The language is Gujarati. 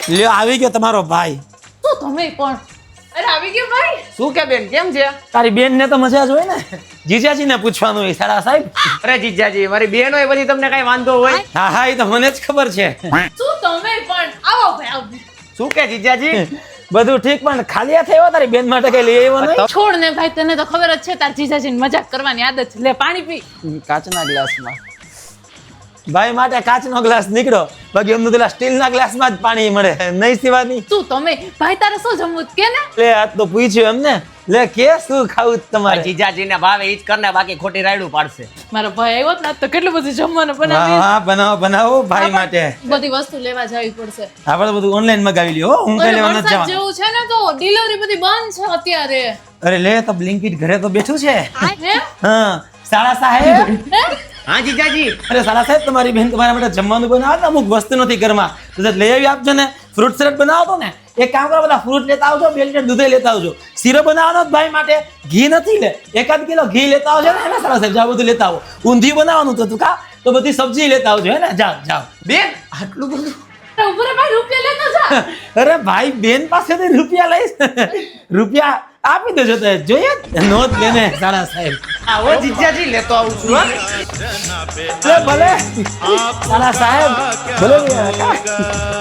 લ્યો આવી ગયો તમારો ભાઈ. શું તમે પણ અરે આવી ગયો ભાઈ. શું કે બેન કેમ છે? તારી બેન ને તો મજા જ હોય ને. જીજાજી ને પૂછવાનું હોય સાડા સાહેબ. અરે જીજાજી મારી બેન હોય પછી તમને કઈ વાંધો હોય? હા હા એ તો મને જ ખબર છે. શું તમે પણ આવો ભાઈ આવો. શું કે જીજાજી? બધું ઠીક પણ ખાલી હાથે આવ્યો તારી બેન માટે કઈ લઈ આવ્યો નહીં? છોડ ને ભાઈ તને તો ખબર જ છે તાર જીજાજીને મજાક કરવાની આદત છે. લે પાણી પી. કાચના ગ્લાસમાં ભાઈ માટે કાચનો ગ્લાસ નીકળ્યો, બાકી એમનું પેલા સ્ટીલના ગ્લાસમાં જ પાણી મળે નહીં સિવાની. શું તમે ભાઈ તારે શું જમવું કે ને? લે આ તો પૂછ્યું એમને. લે કે શું ખાવું તમારે? જીજાજી ને ભાવે ઈ જ કરને બાકી ખોટી રાયડું પાડશે. મારો ભાઈ આવ્યો ને તો કેટલું બધું જમવાનું હા બનાવ્યું. હા બનાવો બનાવો ભાઈ માટે. બધી વસ્તુ લેવા જવી પડશે. આપણે બધું ઓનલાઈન મગાવી લ્યો હો, હું કઈ અરે લેવા નથી વરસાદ જવાનું. જેવું છે ને તો ડિલિવરી બધી બંધ છે અત્યારે. અરે લે તો બ્લિંકિટ ઘરે તો બેઠું છે. હે? હા સાડા સાહેબ. હે? હા જીજાજી. અરે સાડા સાહેબ તમારી બેન તમારા માટે જમવાનું બનાવે ને અમુક વસ્તુ નથી ઘરમાં તો જરા લઈ આવી આપજો ને. ફ્રૂટ સલાડ બનાવો ને, એક કામ કરો બધા ફ્રૂટ લેતા આવજો, 2 લીટર દૂધ લેતા આવજો. શીરો બનાવવાનો જ ભાઈ માટે, ઘી નથી લે 1 કિલો ઘી લેતા આવજો ને. એને સાડા સાહેબ જાઓ બધું લેતા આવો. ઊંધિયું બનાવવાનું તો તું કા તો બધી સબ્જી લેતા આવજો હે ને. જાઓ જાઓ. બેન આટલું બધું? અરે ઉભો રે ભાઈ રૂપિયા લેતો જા. અરે ભાઈ બેન પાસેથી રૂપિયા લઈશ. રૂપિયા આપી દેજો તો જોઈએ નોંધ લેને સાડા સાહેબ. આવો જીજાજી લેતો આવું છું હા. ભલે સાડા સાહેબ ભલે.